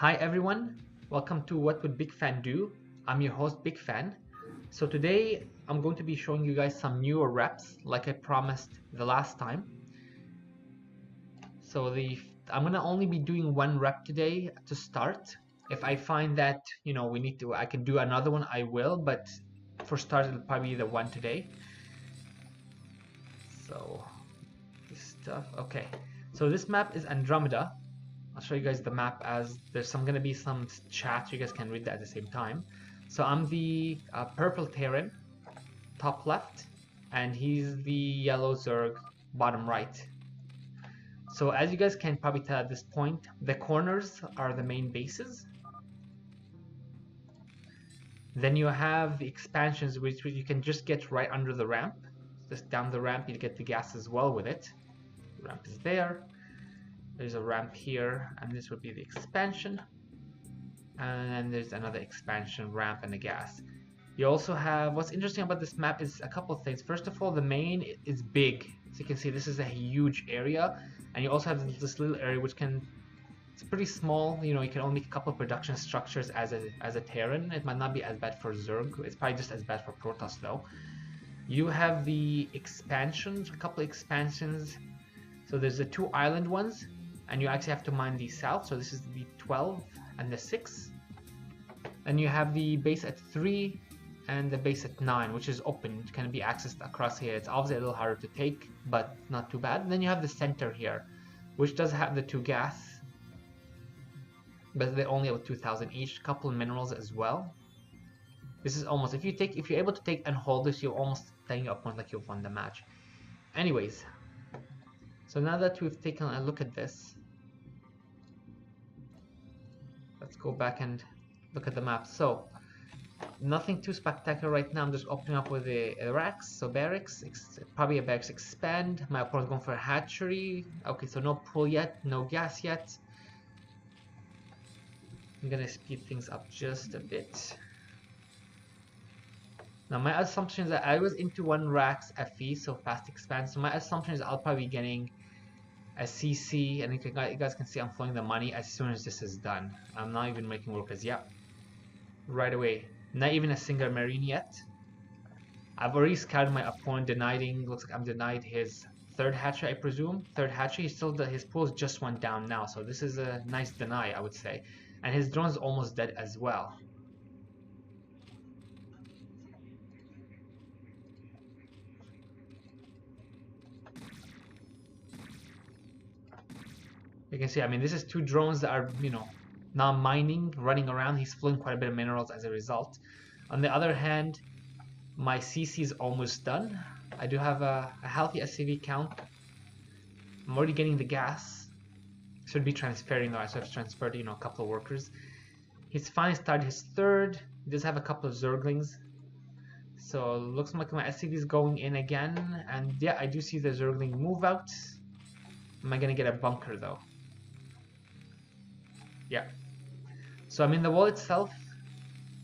Hi everyone, welcome to What Would Bigfan Do? I'm your host Bigfan. So today I'm going to be showing you guys some newer reps like I promised the last time. So I'm gonna only be doing one rep today to start. If I find that I can do another one, I will, but for start it'll probably be the one today. So this stuff, okay. So this map is Andromeda. I'll show you guys the map as there's gonna be some chat, so you guys can read that at the same time. So I'm the purple Terran, top left, and he's the yellow Zerg, bottom right. So as you guys can probably tell at this point, the corners are the main bases. Then you have the expansions, which you can just get right under the ramp. Just down the ramp, you get the gas as well with it. The ramp is there. There's a ramp here, and this would be the expansion. And then there's another expansion ramp and the gas. You also have, what's interesting about this map is a couple of things. First of all, the main is big. So you can see this is a huge area. And you also have this little area which it's pretty small. You know, you can only make a couple of production structures as a Terran. It might not be as bad for Zerg. It's probably just as bad for Protoss though. You have the expansions, a couple of expansions. So there's the two island ones. And you actually have to mine the south, so this is the 12 and the 6. And you have the base at 3 and the base at 9, which is open. It can be accessed across here. It's obviously a little harder to take, but not too bad. And then you have the center here, which does have the 2 gas, but they only have 2,000 each. Couple of minerals as well. This is almost, if you're able to take and hold this, you're almost taking a point like you've won the match. Anyways, so now that we've taken a look at this, let's go back and look at the map. So nothing too spectacular right now. I'm just opening up with the racks. So barracks, probably a barracks expand. My opponent's going for a hatchery. Okay, so no pull yet, no gas yet. I'm gonna speed things up just a bit. Now my assumption is that I was into 1 racks FE, so fast expand. So my assumption is I'll probably be getting a CC, and you guys can see I'm flowing the money as soon as this is done. I'm not even making workers yet. Right away. Not even a single marine yet. I've already scouted my opponent, looks like I'm denied his 3rd hatchery, I presume. 3rd hatchery, his pools just went down now, so this is a nice deny, I would say. And his drone is almost dead as well. You can see, I mean, this is 2 drones that are, not mining, running around. He's flowing quite a bit of minerals as a result. On the other hand, my CC is almost done. I do have a healthy SCV count. I'm already getting the gas. Should be transferring though, so I've transferred, a couple of workers. He's finally started his 3rd. He does have a couple of Zerglings. So looks like my SCV is going in again. And yeah, I do see the Zergling move out. Am I gonna get a bunker though? Yeah. So I mean the wall itself,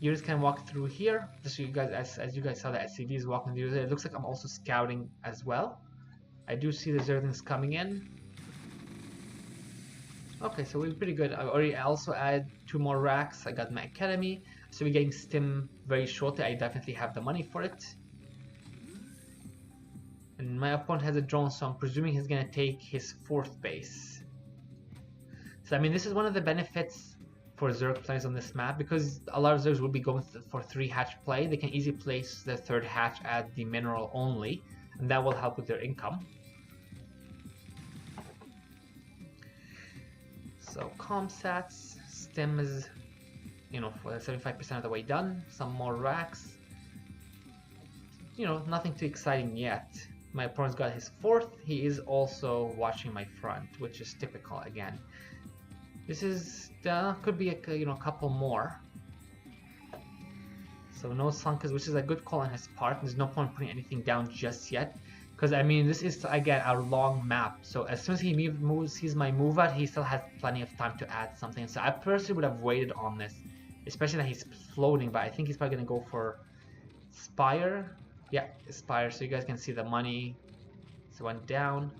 you just can walk through here. Just so you guys, as you guys saw, the SCV is walking through there. It looks like I'm also scouting as well. I do see the Zerglings coming in. Okay, so we're pretty good. I've already also added 2 more racks. I got my academy. So we're getting stim very shortly. I definitely have the money for it. And my opponent has a drone, so I'm presuming he's gonna take his 4th base. So I mean, this is one of the benefits for Zerg players on this map, because a lot of Zergs will be going for 3 hatch play. They can easily place their 3rd hatch at the mineral only, and that will help with their income. So comsats, stim is, for 75% of the way done. Some more racks. Nothing too exciting yet. My opponent's got his 4th. He is also watching my front, which is typical again. This is could be a couple more. So no Sunkas, which is a good call on his part. There's no point putting anything down just yet, because I mean this is again a long map. So as soon as he sees my move out, he still has plenty of time to add something. So I personally would have waited on this, especially that he's floating. But I think he's probably gonna go for Spire. Yeah, Spire. So you guys can see the money. So went down.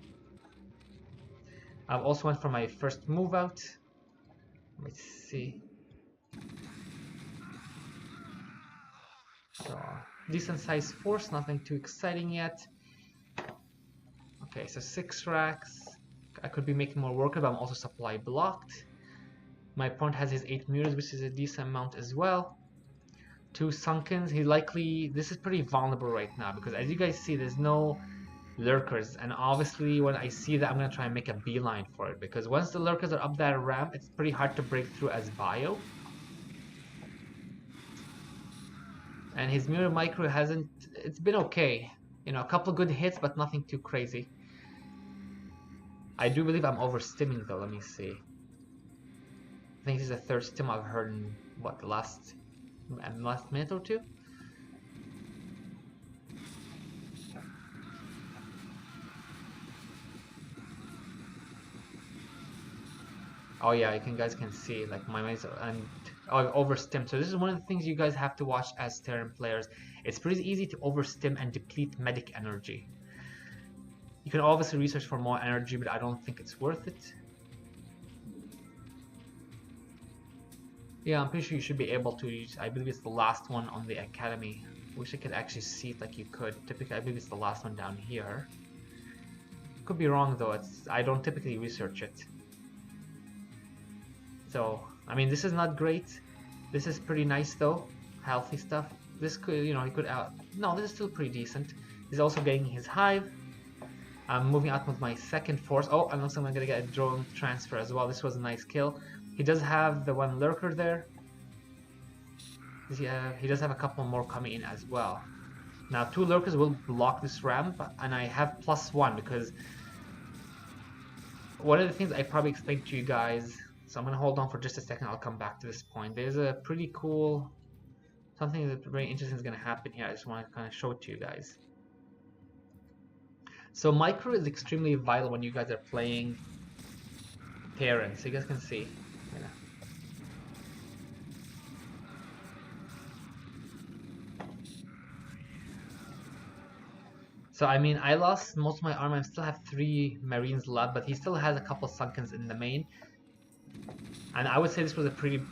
I've also went for my first move out. Let's see. So, decent sized force, nothing too exciting yet. Okay, so 6 racks. I could be making more work, but I'm also supply blocked. My opponent has his 8 mirrors, which is a decent amount as well. 2 sunkens. He likely... This is pretty vulnerable right now because as you guys see, there's no lurkers. And obviously when I see that, I'm going to try and make a beeline for it. Because once the lurkers are up that ramp, it's pretty hard to break through as bio. And his mirror micro hasn't... It's been okay. You know, a couple good hits, but nothing too crazy. I do believe I'm overstimming though. Let me see. I think this is the third stim I've heard in, what, the last minute or two? Oh yeah, you guys can see like my mates and overstim. So this is one of the things you guys have to watch as Terran players. It's pretty easy to overstim and deplete medic energy. You can obviously research for more energy, but I don't think it's worth it. Yeah, I'm pretty sure you should be able to use, I believe it's the last one on the academy. Wish I could actually see it like you could. Typically, I believe it's the last one down here. Could be wrong though, I don't typically research it. So, I mean, this is not great. This is pretty nice though. Healthy stuff. This could, you know, he could out. No, this is still pretty decent. He's also getting his hive. I'm moving out with my second force. Oh, and also I'm gonna get a drone transfer as well. This was a nice kill. He does have the one lurker there. He does have a couple more coming in as well. Now 2 lurkers will block this ramp, and I have +1 because one of the things I probably explained to you guys. So I'm gonna hold on for just a second. I'll come back to this point. There's a pretty cool, something that very interesting is gonna happen here. I just want to kind of show it to you guys. So micro is extremely vital when you guys are playing Terran. So you guys can see. So I mean, I lost most of my armor. I still have 3 Marines left, but he still has a couple sunkens in the main. And I would say this was a pretty...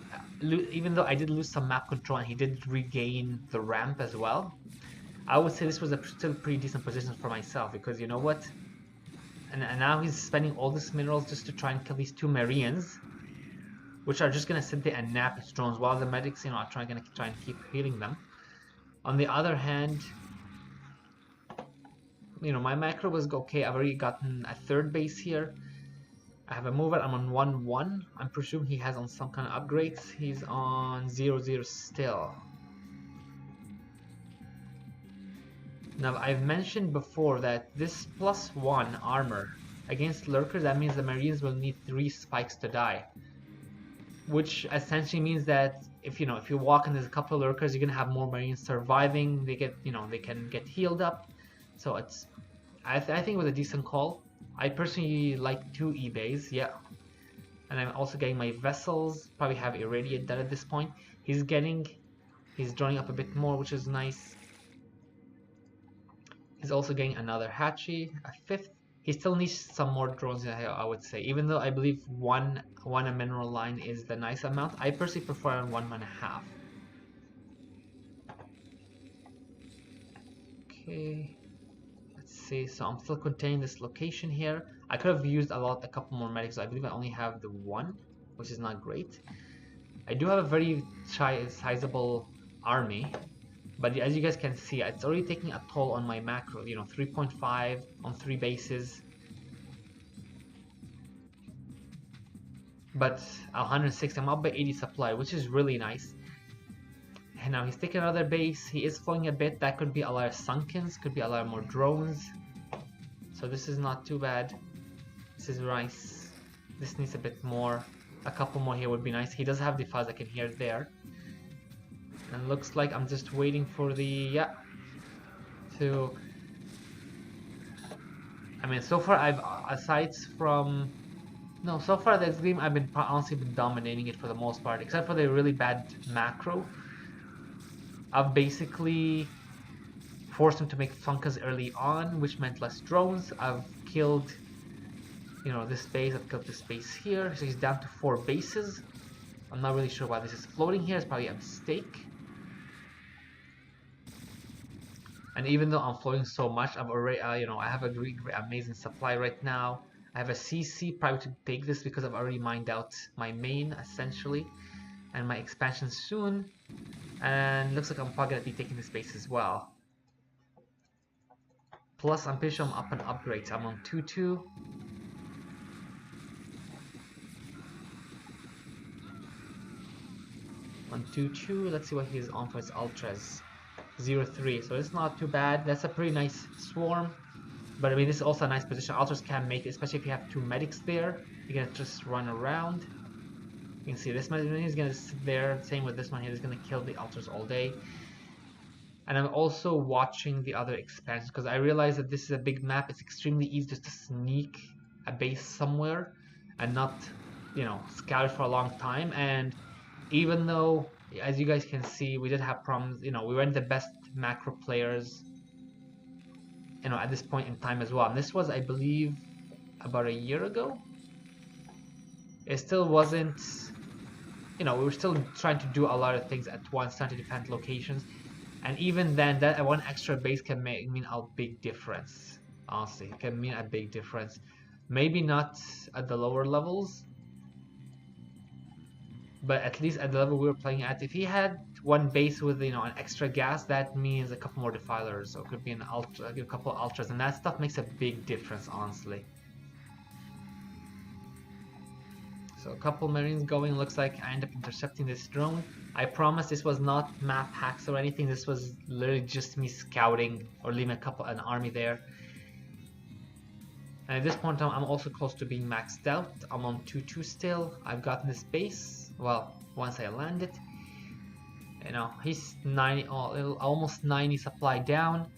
Even though I did lose some map control and he did regain the ramp as well, I would say this was a still pretty decent position for myself because you know what? And now he's spending all these minerals just to try and kill these 2 Marines, which are just going to sit there and nap his drones while the medics, you know, are trying to keep healing them. On the other hand, you know, my macro was okay. I've already gotten a 3rd base here. I have a mover. I'm on 1-1. I'm presuming he has on some kind of upgrades. He's on 0-0 still. Now, I've mentioned before that this +1 armor against lurkers, that means the Marines will need 3 spikes to die. Which essentially means that if you walk and there's a couple of lurkers, you're gonna have more Marines surviving. They can get healed up. So I think it was a decent call. I personally like 2 eBays, yeah. And I'm also getting my vessels, probably have irradiate that at this point. He's drawing up a bit more, which is nice. He's also getting another hatchie, a 5th. He still needs some more drones, I would say. Even though I believe one a mineral line is the nice amount, I personally prefer 1.5. Okay. See, so I'm still containing this location here. I could have used a couple more medics. I believe I only have the 1, which is not great. I do have a very sizable army, but as you guys can see, it's already taking a toll on my macro. You know, 3.5 on 3 bases, but 106. I'm up by 80 supply, which is really nice. And now he's taking another base. He is flowing a bit. That could be a lot of sunkens, could be a lot more drones. So this is not too bad. This is nice. This needs a bit more. A couple more here would be nice. He does have the fuzz, I can hear it there. And looks like I'm just waiting for the I mean, so far so far this game I've been honestly dominating it for the most part, except for the really bad macro. I've basically forced him to make funkers early on, which meant less drones. I've killed, this base. I've killed this base here. So he's down to 4 bases. I'm not really sure why this is floating here. It's probably a mistake. And even though I'm floating so much, I've already, you know, I have a great, amazing supply right now. I have a CC probably to take this because I've already mined out my main essentially, and my expansion soon. And looks like I'm probably gonna be taking this base as well. Plus, I'm pretty sure I'm up on upgrades. I'm on 2-2. 1-2-2. Let's see what he's on for his ultras. 0-3. So it's not too bad. That's a pretty nice swarm. But I mean, this is also a nice position. Ultras can make it, especially if you have two medics there. You're gonna just run around. You can see this one is gonna sit there. Same with this one here. He's gonna kill the ultras all day. And I'm also watching the other expansions because I realize that this is a big map. It's extremely easy just to sneak a base somewhere and not, you know, scout it for a long time. And even though, as you guys can see, we did have problems, you know, we weren't the best macro players, you know, at this point in time as well. And this was, I believe, about a year ago. It still wasn't, you know, we were still trying to do a lot of things at once, trying to defend locations. And even then, that one extra base can mean a big difference. Honestly, it can mean a big difference. Maybe not at the lower levels, but at least at the level we were playing at, if he had one base with, you know, an extra gas, that means a couple more defilers, or it could be an ultra, a couple of ultras, and that stuff makes a big difference, honestly. So a couple marines going. Looks like I end up intercepting this drone. I promise this was not map hacks or anything. This was literally just me scouting or leaving an army there. And at this point in time, I'm also close to being maxed out. I'm on 2-2 still. I've gotten this base. Well, once I land it, you know, he's 90, almost 90 supply down.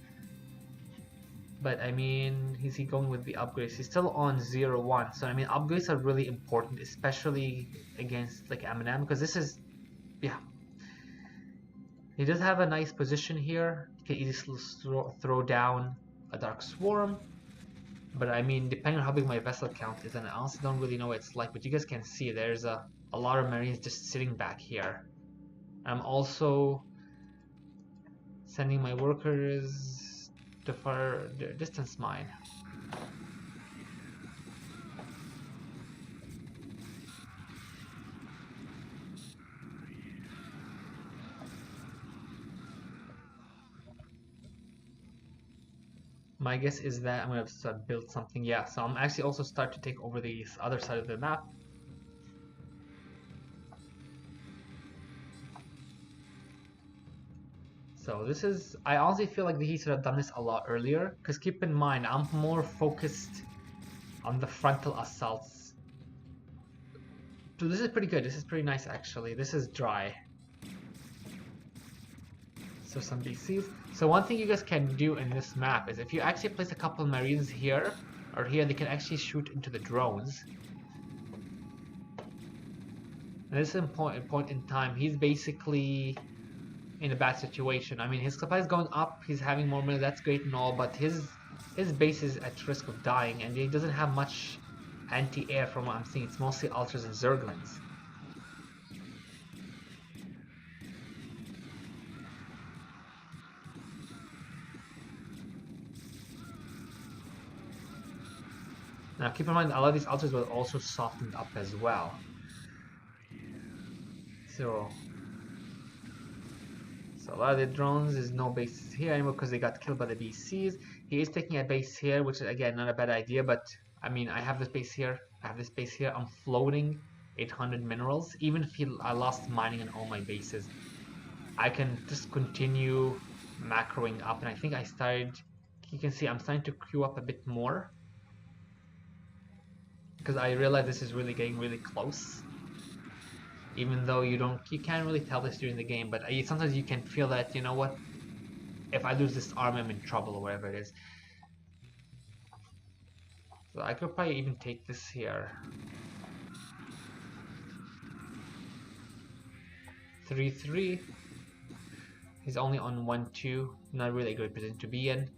But I mean, is he going with the upgrades? He's still on 0-1. So I mean, upgrades are really important, especially against like Eminem, because this is, yeah. He does have a nice position here. He can easily throw down a Dark Swarm. But I mean, depending on how big my vessel count is, and I honestly don't really know what it's like, but you guys can see there's a lot of Marines just sitting back here. I'm also sending my workers to far distance mine. My guess is that I'm going to start build something. Yeah, so I'm actually also start to take over the other side of the map. So this is, I honestly feel like he should have done this a lot earlier, because keep in mind, I'm more focused on the frontal assaults. So this is pretty good. This is pretty nice, actually. This is dry. So some BCs. So one thing you guys can do in this map is if you actually place a couple of Marines here or here, they can actually shoot into the drones. And this is important point in time. He's basically in a bad situation. I mean, his supply is going up. He's having more money. That's great and all, but his base is at risk of dying, and he doesn't have much anti-air from what I'm seeing. It's mostly ultras and zerglings. Now keep in mind, a lot of these ultras were also softened up as well. So a lot of the drones is no bases here anymore because they got killed by the BCs. He is taking a base here, which is again not a bad idea, but I mean, I have this base here, I have this base here. I'm floating 800 minerals. Even if I lost mining on all my bases, I can just continue macroing up. And I think I started, you can see I'm starting to queue up a bit more, because I realize this is really getting really close. Even though you can't really tell this during the game, but sometimes you can feel that, you know what, if I lose this arm, I'm in trouble, or whatever it is. So I could probably even take this here. 3-3. He's only on 1-2. Not really a good position to be in.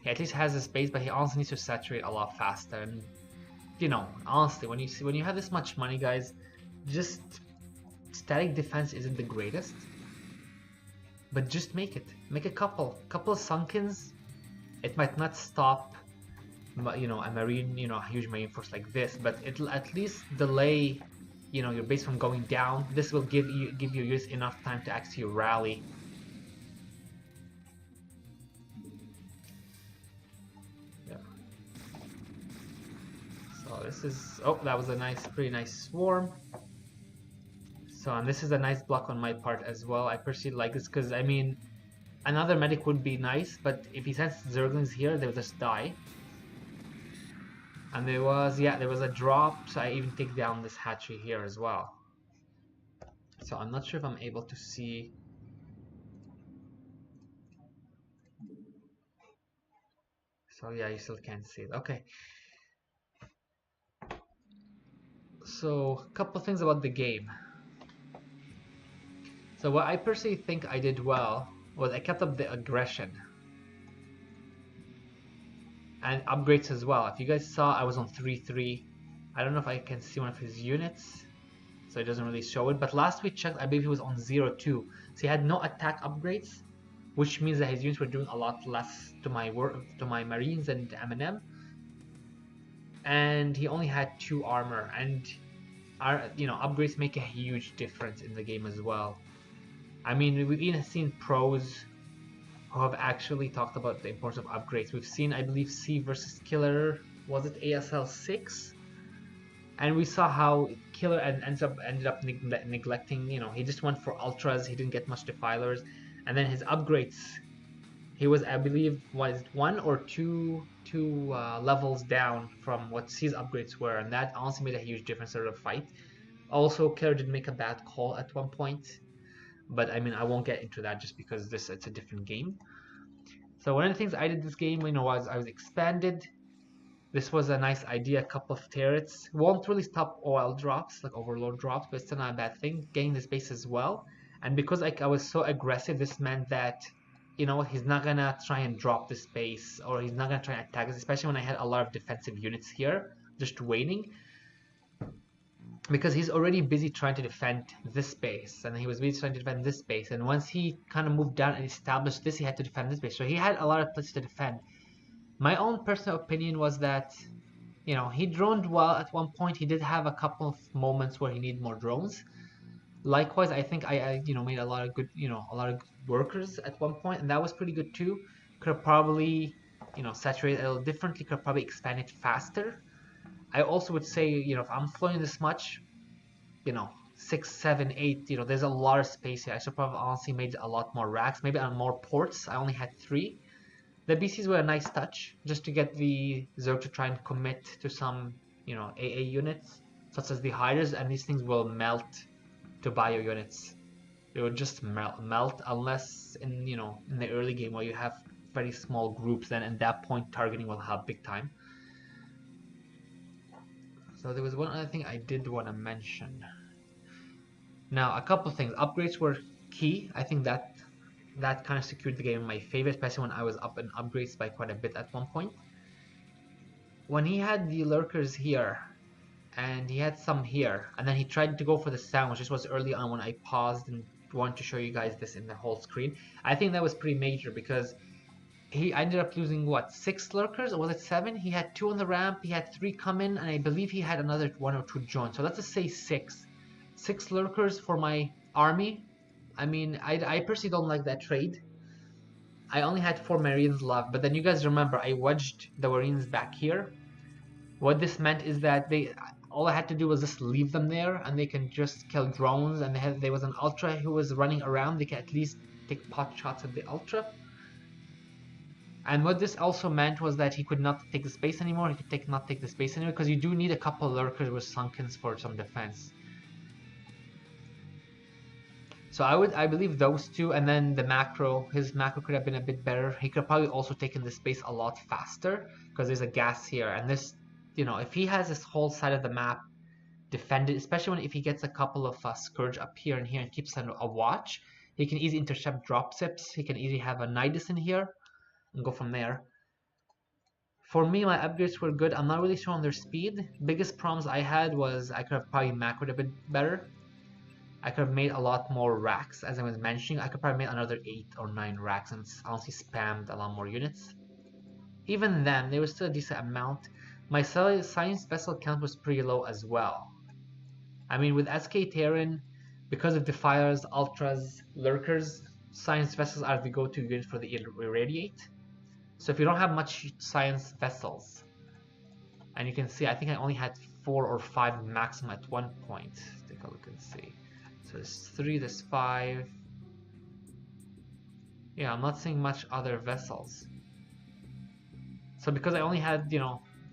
He at least has the space, but he also needs to saturate a lot faster. And you know, honestly, when you have this much money, guys, just static defense isn't the greatest, but just make it. Make a couple of sunkens. It might not stop, you know, a marine, you know, a huge marine force like this, but it'll at least delay, you know, your base from going down. This will give your units enough time to actually rally. Yeah. So this is, oh, that was a nice, pretty nice swarm. So, and this is a nice block on my part as well. I personally like this because, I mean, another medic would be nice, but if he sends Zerglings here, they'll just die. And there was, yeah, there was a drop, so I even take down this hatchery here as well. So I'm not sure if I'm able to see. So yeah, you still can't see it. Okay. So a couple things about the game. So what I personally think I did well was I kept up the aggression and upgrades as well. If you guys saw, I was on 3-3. I don't know if I can see one of his units, so it doesn't really show it. But last we checked, I believe he was on 0-2. So he had no attack upgrades, which means that his units were doing a lot less to my Marines and M&M. And he only had 2 armor, and you know, upgrades make a huge difference in the game as well. I mean, we've even seen pros who have actually talked about the importance of upgrades. We've seen, I believe, C versus Killer, was it ASL 6? And we saw how Killer ended up neglecting, you know, he just went for ultras, he didn't get much defilers, and then his upgrades, he was, I believe, was 1 or 2 levels down from what C's upgrades were, and that honestly made a huge difference in the fight. Also, Killer did make a bad call at one point, but I mean, I won't get into that just because it's a different game. So one of the things I did this game, you know, was I was expanded. This was a nice idea, a couple of turrets. Won't really stop oil drops, like overload drops, but it's still not a bad thing. Getting this base as well. And because I was so aggressive, this meant that, you know, he's not gonna try and drop this base, or he's not gonna try and attack us, especially when I had a lot of defensive units here, just waiting. Because he's already busy trying to defend this base, and he was busy trying to defend this base, and once he kind of moved down and established this, he had to defend this base, so he had a lot of places to defend. My own personal opinion was that, you know, he droned well at one point. He did have a couple of moments where he needed more drones. Likewise, I think I you know, made a lot of good, you know, a lot of workers at one point, and that was pretty good too. Could have probably, you know, saturated a little differently, could have probably expanded faster. I also would say, you know, if I'm flowing this much, you know, 6, 7, 8, you know, there's a lot of space here. I should probably honestly made a lot more racks, maybe on more ports. I only had 3. The BCs were a nice touch, just to get the Zerg to try and commit to some, you know, AA units, such as the hiders, and these things will melt to bio units. It will just melt unless in, you know, in the early game where you have very small groups, then at that point targeting will help big time. So there was one other thing I did want to mention. Now, a couple of things. Upgrades were key. I think that kind of secured the game in my favor, especially when I was up in upgrades by quite a bit at one point. When he had the lurkers here, and he had some here, and then he tried to go for the sound, which was early on when I paused and wanted to show you guys this in the whole screen. I think that was pretty major because he ended up losing, what, 6 lurkers, or was it 7? He had 2 on the ramp, he had 3 come in, and I believe he had another 1 or 2 join. So let's just say 6. 6 lurkers for my army. I mean, I personally don't like that trade. I only had 4 Marines left, but then you guys remember I wedged the Marines back here. What this meant is that all I had to do was just leave them there, and they can just kill drones, and there was an Ultra who was running around. They can at least take pot shots at the Ultra. And what this also meant was that he could not take the space anymore. He could not take the space anymore, because you do need a couple of lurkers with sunkens for some defense. So I believe those 2, and then the macro, his macro could have been a bit better. He could have probably also taken the space a lot faster, because there's a gas here, and this, you know, if he has this whole side of the map defended, especially if he gets a couple of Scourge up here and here and keeps a watch, he can easily intercept dropships. He can easily have a Nidus in here and go from there. For me, my upgrades were good. I'm not really sure on their speed. Biggest problems I had was I could have probably macroed a bit better. I could have made a lot more racks, as I was mentioning. I could probably make another 8 or 9 racks and honestly spammed a lot more units. Even then, there was still a decent amount. My science vessel count was pretty low as well. I mean, with SK Terran, because of Defiers, Ultras, Lurkers, science vessels are the go-to unit for the Irradiate. So if you don't have much science vessels, and you can see, I think I only had 4 or 5 maximum at one point. Take a look and see. So there's 3, there's 5. Yeah, I'm not seeing much other vessels. So because I only had,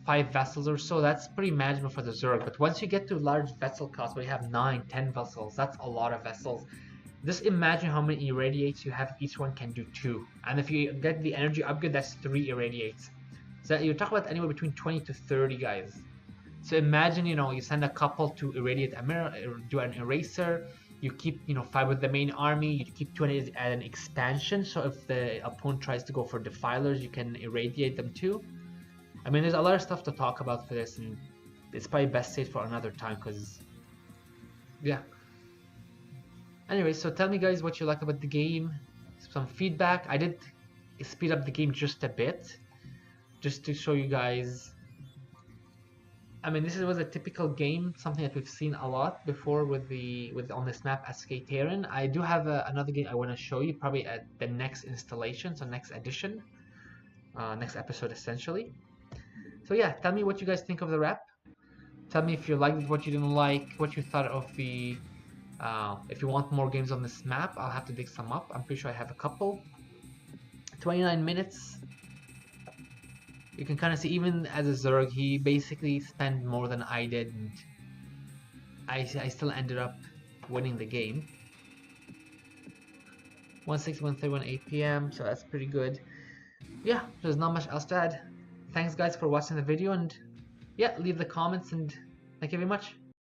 5 vessels or so, that's pretty manageable for the Zerg. But once you get to large vessel costs where you have 9, 10 vessels, that's a lot of vessels. Just imagine how many irradiates you have. Each one can do 2. And if you get the energy upgrade, that's 3 irradiates. So you're talking about anywhere between 20 to 30 guys. So imagine, you send a couple to irradiate a mirror, do an eraser. You keep, 5 with the main army. You keep 20 at an expansion. So if the opponent tries to go for defilers, you can irradiate them too. I mean, there's a lot of stuff to talk about for this, and it's probably best saved for another time, because, yeah. Anyway, so tell me guys what you like about the game, some feedback. I did speed up the game just a bit, just to show you guys. I mean, this was a typical game, something that we've seen a lot before with on this map, SK Terran. I do have another game I want to show you, probably at the next installation, so next edition, next episode essentially. So yeah, tell me what you guys think of the rep. Tell me if you liked it, what you didn't like, what you thought of the... if you want more games on this map, I'll have to dig some up. I'm pretty sure I have a couple. 29 minutes. You can kind of see, even as a Zerg, he basically spent more than I did, and I still ended up winning the game. 1:61:31 8 p.m. So that's pretty good. Yeah, there's not much else to add. Thanks guys for watching the video, and yeah, leave the comments, and thank you very much.